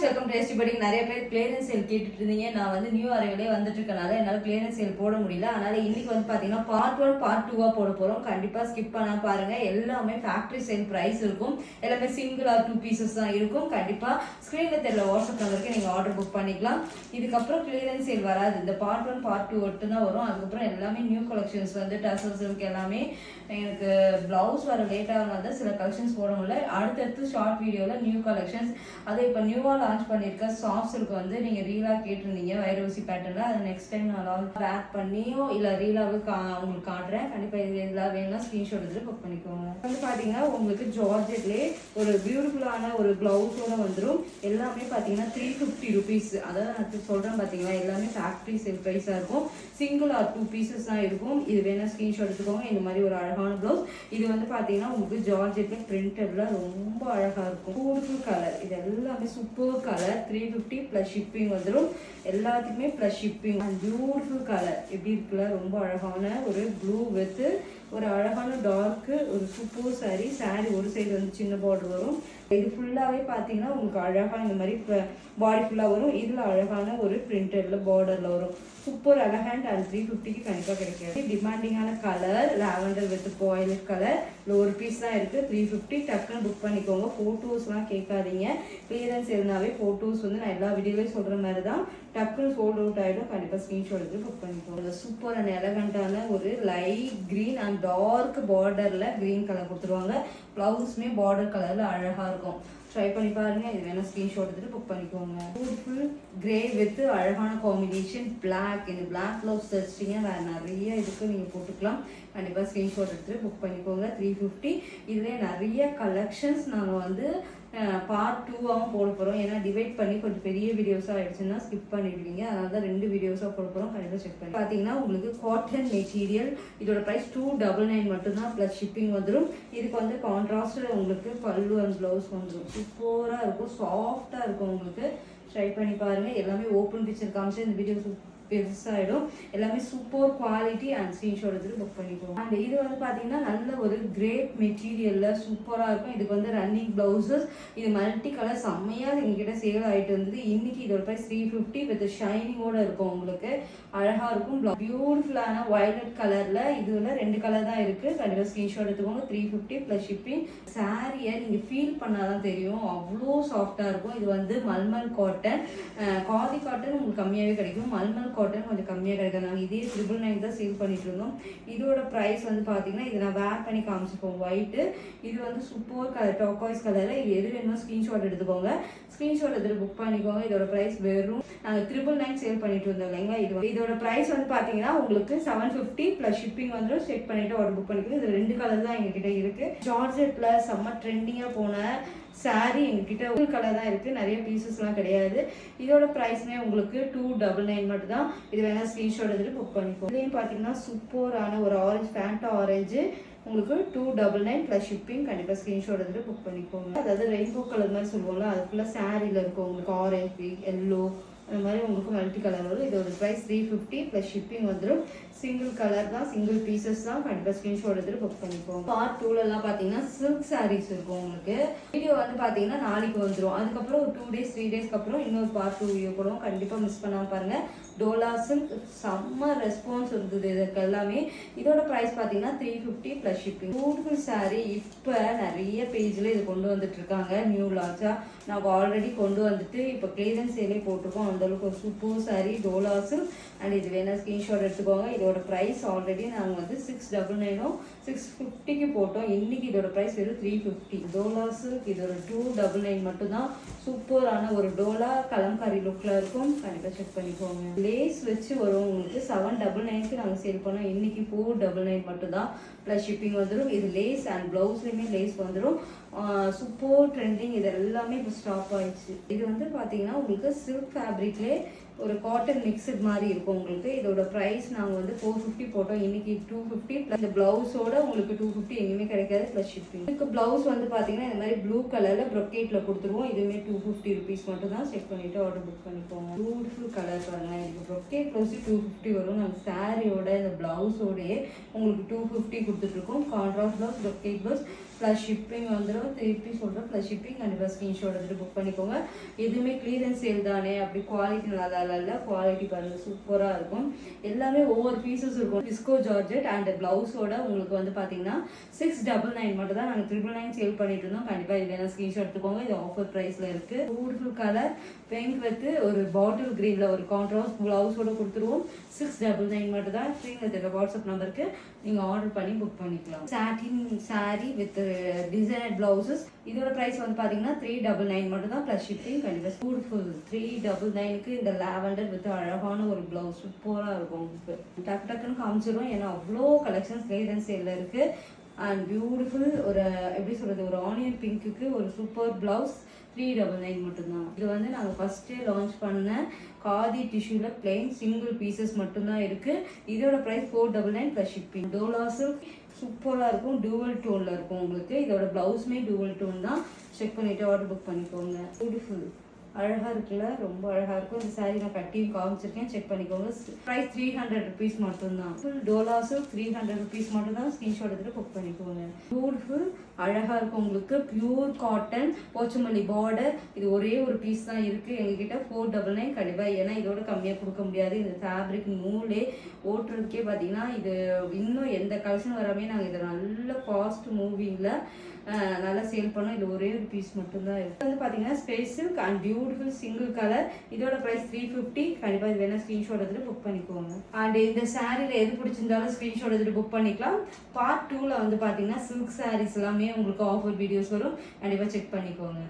Welcome tasty படிங். நிறைய பேர் clearance sale கேட்டுட்டு இருந்தீங்க. நான் வந்து நியூ அரைவலே வந்துட்டு இருக்கனால என்னால் கிளியரன்ஸ் சேல் போட முடியல. அதனால இன்னைக்கு வந்து பார்த்தீங்கன்னா பார்ட் 1 பார்ட் 2 போட போகிறோம். கண்டிப்பாக ஸ்கிப் பண்ணால் பாருங்க. எல்லாமே ஃபேக்ட்ரி சேல் ப்ரைஸ் இருக்கும். எல்லாமே சிங்கிள் ஆர் 2 பீசஸ் தான் இருக்கும். கண்டிப்பாக ஸ்க்ரீனில் தெரியல வாட்ஸ்அப் நம்பருக்கு நீங்கள் ஆர்டர் புக் பண்ணிக்கலாம். இதுக்கப்புறம் கிளியரன்ஸ் சேல் வராது. இந்த பார்ட் 1 பார்ட் 2 மட்டும் தான் வரும். அதுக்கப்புறம் எல்லாமே நியூ கலெக்ஷன்ஸ் வந்து டசல்ஸ் இருக்கு. எல்லாமே எனக்கு ப்ளவுஸ் வர லேட்டாக தான் சில கலெக்ஷன்ஸ் போட முடியல. அடுத்தடுத்து ஷார்ட் வீடியோவில் நியூ கலெக்ஷன்ஸ் அதை இப்போ நியூவாக லான்ச் பண்ணியிருக்க சாஃப்ட் சில்க் வந்து நீங்கள் ரீலாக கேட்டிருந்தீங்க வைரூசி பேட்டர்னில். அதை நெக்ஸ்ட் டைம் நான் பேக் பண்ணியோ இல்லை ரீலாவே உங்களுக்கு காட்டுறேன். கண்டிப்பாக இது எல்லாம் வேணும்னா ஸ்க்ரீன்ஷாட் எடுத்து புக் பண்ணிக்கோங்க. வந்து பார்த்தீங்கன்னா உங்களுக்கு ஜார்ஜெட்லேயே ஒரு பியூட்டிஃபுல்லான ஒரு ப்ளவுஸோட வந்துடும். எல்லாமே பார்த்தீங்கன்னா 350 rupees. அதாவது நான் சொல்கிறேன் பார்த்தீங்களா, எல்லாமே ஃபேக்ட்ரி சேல் ப்ரைஸாக இருக்கும். சிங்கிள் ஆர் 2 பீசஸ் தான் இருக்கும். இது வேணால் ஸ்க்ரீன்ஷாட் எடுத்துக்கோங்க. இந்த மாதிரி ஒரு அழகான ப்ளவுஸ். இது வந்து பார்த்தீங்கன்னா உங்களுக்கு ஜார்ஜெட்டில் பிரிண்டட்ல ரொம்ப அழகாக இருக்கும். Beautiful colour. இது எல்லாமே சூப்பர் கலர். 350 ப்ளஸ் ஷிப்பிங் வந்துடும். எல்லாத்துக்குமே plus shipping. And beautiful colour எப்படி இருக்குல்ல, ரொம்ப அழகான ஒரு ப்ளூ வித் ஒரு அழகான டார்க்கு ஒரு சூப்பர் சாரி ஒரு சைடு வந்து சின்ன பார்டர் வரும். இது ஃபுல்லாகவே பார்த்தீங்கன்னா உங்களுக்கு அழகாக இந்த மாதிரி பாடி ஃபுல்லாக வரும். இதில் அழகான ஒரு பிரிண்டட்ல பார்டரில் வரும். Super elegant. அண்ட் 350க்கு கண்டிப்பாக கிடைக்காது. டிமாண்டிங்கான கலர் லாவெண்டர் வித் பாயிலட் கலர். ஒரு பீஸ் தான் இருக்குது. 350. டக்குன்னு புக் பண்ணிக்கோங்க. ஃபோட்டோஸ்லாம் கேட்காதீங்க. கிளியரன்ஸ் இருந்தாவே ஃபோட்டோஸ் வந்து நான் எல்லா வீடியோலையும் சொல்கிற மாதிரி தான் டக்குன்னு சோல்ட் அவுட் ஆகிடும். கண்டிப்பாக ஸ்க்ரீன்ஷாட் எடுத்து புக் பண்ணிக்கோங்க. சூப்பர் அண்ட் எலகண்டான ஒரு லைட் க்ரீன் அண்ட் டார்க் பார்டரில் க்ரீன் கலர் கொடுத்துருவாங்க. ப்ளவுஸுமே பார்டர் கலரில் அழகாக இருக்கும். ட்ரை பண்ணி பாருங்க. இது வேணா ஸ்க்ரீன்ஷாட் எடுத்துட்டு புக் பண்ணிக்கோங்க. பியூட்டிஃபுல் கிரே வித் அழகான காம்பினேஷன் பிளாக். இந்த பிளாக் ப்ளவுஸ் தச்சிட்டிங்க வேற நிறைய இதுக்கு நீங்கள் போட்டுக்கலாம். கண்டிப்பாக ஸ்க்ரீன்ஷாட் எடுத்துட்டு புக் பண்ணிக்கோங்க. 350. இதுலேயே நிறைய கலெக்ஷன்ஸ் நாங்கள் வந்து பார்ட் 2ஆகவும் போட போகிறோம். ஏன்னா டிவைட் பண்ணி கொஞ்சம் பெரிய வீடியோஸாக ஆகிடுச்சுன்னா ஸ்கிப் பண்ணிடுவீங்க. அதனால தான் 2 வீடியோஸாக போட போகிறோம். கண்டிப்பாக செக் பண்ணி பார்த்தீங்கன்னா உங்களுக்கு காட்டன் மெட்டீரியல். இதோட ப்ரைஸ் 299 மட்டும்தான் ப்ளஸ் ஷிப்பிங் வந்துடும். இதுக்கு வந்து கான்ட்ராஸ்டில் உங்களுக்கு பல்லு அண்ட் ப்ளவுஸ் வந்துடும். சூப்பராக இருக்கும். சாஃப்டாக இருக்கும். உங்களுக்கு ட்ரை பண்ணி பாருங்கள். எல்லாமே ஓப்பன் பிக்சர் காமிச்சு இந்த வீடியோ பெருசாகிடும். எல்லாமே சூப்பர் குவாலிட்டி. அண்ட் ஸ்க்ரீன்ஷாட் எடுத்துட்டு புக் பண்ணிக்கோங்க. அண்ட் இது வந்து பார்த்தீங்கன்னா நல்ல ஒரு கிரேப் மெட்டீரியலில் சூப்பராக இருக்கும். இதுக்கு வந்து ரன்னிங் ப்ளவுசஸ். இது மல்டி கலர் செம்மையாக எங்ககிட்ட சேல் ஆகிட்டு இருந்தது. இன்னைக்கு இதோட ப்ரைஸ் 350 வித் ஷைனிங்கோட இருக்கும். உங்களுக்கு அழகாக இருக்கும். பியூட்டிஃபுல்லான வயலட் கலரில் இதுல 2 கலர் தான் இருக்குது. கண்டிப்பாக ஸ்க்ரீன்ஷாட் எடுத்துக்கோங்க. 350 ப்ளஸ் ஷிப்பிங். சாரியை நீங்கள் ஃபீல் பண்ணாதான் தெரியும். அவ்வளோ சாஃப்டாக இருக்கும். இது வந்து மல்மல் காட்டன். காதி காட்டன் உங்களுக்கு கம்மியாகவே கிடைக்கும். மல்மல் காட்டன் கொஞ்சம் கம்மியாக கிடைக்கும். நாங்கள் இதே 999 தான் சேல் பண்ணிட்டு இருந்தோம். இதோட ப்ரைஸ் வந்து பார்த்தீங்கன்னா இது நான் வேர் பண்ணி காமிச்சிப்போம். ஒயிட்டு. இது வந்து சூப்பர் கலர் டாக்காய்ஸ் கலரில். இது எது வேணுமோ ஸ்க்ரீன்ஷாட் எடுத்துக்கோங்க. ஸ்க்ரீன்ஷாட் எடுத்துட்டு புக் பண்ணிக்கோங்க. இதோட ப்ரைஸ் வெறும் நாங்கள் 999 சேல் பண்ணிட்டு இருந்தோம் இல்லைங்களா. இதோட ப்ரைஸ் வந்து பார்த்தீங்கன்னா உங்களுக்கு 750 ப்ளஸ் ஷிப்பிங் வந்து செக் பண்ணிட்டு ஆர்டர் புக் பண்ணிக்கோங்க. இது 2 கலர் தான் எங்ககிட்ட இருக்குது. ஜார்ஜெட்டில் செம்ம ட்ரெண்டிங்காக போன சாரி எங்ககிட்ட ஒரு கலர் தான் இருக்குது. நிறைய பீசஸ்லாம் கிடையாது. இதோட ப்ரைஸ்மே உங்களுக்கு 299 மட்டும் தான். இது வேணால் ஸ்க்ரீன்ஷாட் எடுத்துட்டு புக் பண்ணிக்கோங்க. இதுலேயும் பார்த்தீங்கன்னா சூப்பரான ஒரு ஆரஞ்சு ஃபேண்டா ஆரஞ்சு உங்களுக்கு 299 ப்ளஸ் ஷிப்பிங். கண்டிப்பாக ஸ்க்ரீன்ஷாட் எடுத்துட்டு புக் பண்ணிக்கோங்க. அதாவது ரெயின்போ கலர் மாதிரி சொல்லுவோம்ல, அது ஃபுல்லாக சாரியில் இருக்கும். உங்களுக்கு ஆரஞ்சு எல்லோ அந்த மாதிரி உங்களுக்கு மல்டி கலர் வரும். இதோட ப்ரைஸ் 350 ப்ளஸ் ஷிப்பிங் வந்துடும். சிங்கிள் கலர் தான், சிங்கிள் பீசஸ் தான். கண்டிப்பாக ஸ்க்ரீன்ஷாட் எடுத்துட்டு புக் பண்ணிப்போம். பார்ட் 2லலாம் பார்த்தீங்கன்னா சில்க் சாரீஸ் இருக்கும். உங்களுக்கு வீடியோ வந்து பார்த்தீங்கன்னா நாளைக்கு வந்துடும். அதுக்கப்புறம் ஒரு 2 days 3 daysக்கு அப்புறம் இன்னொரு பார்ட் 2 வீடியோ போடுவோம். கண்டிப்பாக மிஸ் பண்ணாமல் பாருங்கள். டோலா சில்க் செம்ம ரெஸ்பான்ஸ் இருந்தது இதுக்கு எல்லாமே. இதோட ப்ரைஸ் பார்த்தீங்கன்னா 350 ப்ளஸ் ஷிப்பிங். பியூட்டிஃபுல் சாரீ. இப்போ நிறைய பேஜில் இது கொண்டு வந்துட்டு இருக்காங்க. நியூ லான்ச்சாக நாங்கள் ஆல்ரெடி கொண்டு வந்துட்டு இப்போ கிளியரன்ஸ் சேலே போட்டிருக்கோம். அந்தளவுக்கு ஒரு super sari Dola silk. And இது வேணால் ஸ்க்ரீன்ஷாட் எடுத்துக்கோங்க. இதோட ப்ரைஸ் ஆல்ரெடி நாங்கள் வந்து 699 650க்கு போட்டோம். இன்னைக்கு இதோட ப்ரைஸ் வெறும் 350. டோலா சில்க் இதோட 299 மட்டும்தான். சூப்பரான ஒரு டோலா கலம்காரி லுக்கில் இருக்கும். கண்டிப்பாக செக் பண்ணிக்கோங்க. லேஸ் வச்சு வரும். உங்களுக்கு 799க்கு நாங்கள் சேல் பண்ணோம். இன்னைக்கு 499 மட்டும்தான் ப்ளஸ் ஷிப்பிங் வந்துடும். இது லேஸ் அண்ட் ப்ளவுஸ்லேயுமே லேஸ் வந்துடும். Super trending. இது எல்லாமே இப்போ ஸ்டாப் ஆயிடுச்சு. இது வந்து பார்த்தீங்கன்னா உங்களுக்கு சில்க் ஃபேப்ரிக்லேயே ஒரு காட்டன் மிக்சட் மாதிரி இருக்கும். உங்களுக்கு இதோட ப்ரைஸ் நாங்கள் வந்து 450 போட்டோம். இன்னைக்கு 250 ப்ளஸ் இந்த ப்ளவுஸோட உங்களுக்கு 250 எங்கேயுமே கிடைக்காது ப்ளஸ் ஷிப்பிங். இதுக்கு ப்ளவுஸ் வந்து பார்த்தீங்கன்னா இந்த மாதிரி ப்ளூ கலரில் ப்ரொக்கேட்டில் கொடுத்துருவோம். இதுவுமே 250 rupees மட்டும் தான். செக் பண்ணிவிட்டு ஆர்டர் புக் பண்ணிக்கோங்க. பியூட்டிஃபுல் கலர் பாருங்கள். இதுக்கு ப்ரொக்கேட் ப்ளவுஸ் 250 வரும். நாங்கள் சாரியோட இந்த ப்ளவுஸோடையே உங்களுக்கு 250 கொடுத்துட்ருக்கோம். Contrast blouse brocade blouse plus shipping வந்துடும். திருப்பி சொல்கிறேன், ப்ளஸ் ஷிப்பிங் கண்டிப்பாக ஸ்க்ரீன்ஷாட் எடுத்துகிட்டு புக் பண்ணிக்கோங்க. எதுவுமே கிளியரன்ஸ் சேல் தானே, அப்படி குவாலிட்டி நல்லா இல்லை, குவாலிட்டி பாருங்கள் சூப்பராக இருக்கும். எல்லாமே ஒவ்வொரு பீசஸ் இருக்கும். விஸ்கோ ஜார்ஜெட் அண்ட் ப்ளவுஸோட உங்களுக்கு வந்து பார்த்தீங்கன்னா 699 மட்டும் தான் நாங்கள் 999 சேல் பண்ணிட்டு இருந்தோம். கண்டிப்பாக இது வேணால் ஸ்க்ரீன்ஷாட் எடுத்துக்கோங்க. இது ஆஃபர் ப்ரைஸில் இருக்குது. பியூட்டிஃபுல் கலர் பிங்க் வித் ஒரு பாட்டில் க்ரீனில் ஒரு கான்ட்ராஸ்ட் ப்ளவுஸோட கொடுத்துருவோம். 699 மட்டும் தான். ஸ்க்ரீனில் வாட்ஸ்அப் நம்பருக்கு நீங்கள் ஆர்டர் பண்ணி புக் பண்ணிக்கலாம். சாட்டின் சாரீ வித் டிசைனர் பிளவுசஸ். இதோட ப்ரைஸ் வந்து பார்த்தீங்கன்னா 399 மட்டும் தான் ப்ளஸ் ஷிப்பிங். கண்டிப்பாக பியூட்டிஃபுல் 399க்கு இந்த லாவெண்டர் வித் அழகான ஒரு பிளவுஸ் சூப்பராக இருக்கும். உங்களுக்கு டக்கு டக்குன்னு காமிச்சிடும், ஏன்னா அவ்வளோ கலெக்ஷன்ஸ் கிளியரன்ஸ் சேல்ல இருக்குது. அண்ட் பியூட்டிஃபுல் ஒரு எப்படி சொல்கிறது, ஒரு ஆனியன் பிங்க்குக்கு ஒரு சூப்பர் பிளவுஸ் 399 மட்டும்தான். இது வந்து நாங்கள் ஃபஸ்ட்டே லான்ச் பண்ண காதி டிஷ்யூவில் பிளெயின் சிங்கிள் பீசஸ் மட்டும்தான் இருக்குது. இதோட price 499 plus shipping. Dola silk சூப்பராக இருக்கும், டூவல் டோனில் இருக்கும் உங்களுக்கு. இதோட ப்ளவுஸுமே டூவல் டோன் தான். செக் பண்ணிவிட்டு ஆர்டர் புக் பண்ணிக்கோங்க. பியூட்டிஃபுல் அழகாக இருக்குல்ல, ரொம்ப அழகாக இருக்கும். இந்த சாரீ நான் கட்டியும் காமிச்சிருக்கேன், செக் பண்ணிக்கோங்க. ப்ரைஸ் 300 ருபீஸ் மட்டும்தான். ஃபுல் டோலாஸும் 300 ருபீஸ் மட்டும்தான். ஸ்க்ரீன்ஷாட் எடுத்துகிட்டு புக் பண்ணிக்கோங்க. பியூட்டிஃபுல் அழகாக இருக்கும் உங்களுக்கு. Pure cotton Pochampally border. இது ஒரே ஒரு பீஸ் தான் இருக்குது எங்ககிட்ட. 499 கண்டிப்பாக, ஏன்னா இதோட கம்மியாக கொடுக்க முடியாது. இந்த ஃபேப்ரிக் நூலே ஓட்டுறதுக்கே பார்த்தீங்கன்னா இது இன்னும் எந்த கலெக்ஷன் வராமே நாங்கள் இதை நல்ல ஃபாஸ்ட் மூவிங்கில் நல்லா சேல் பண்ணோம். இது ஒரே ஒரு பீஸ் மட்டும்தான் இருக்குது. வந்து பார்த்தீங்கன்னா space silk and beautiful single colour. இதோட ப்ரைஸ் 350. கண்டிப்பாக இது வேணால் ஸ்க்ரீன்ஷாட் எடுத்துகிட்டு புக் பண்ணிக்கோங்க. அண்ட் இந்த சாரியில் எது பிடிச்சிருந்தாலும் ஸ்க்ரீன்ஷாட் எடுத்துகிட்டு புக் பண்ணிக்கலாம். பார்ட் 2ல் வந்து பார்த்தீங்கன்னா சில்க் சாரீஸ் எல்லாமே உங்களுக்கு ஆஃபர் வீடியோஸ் வரும். கண்டிப்பாக செக் பண்ணிக்கோங்க.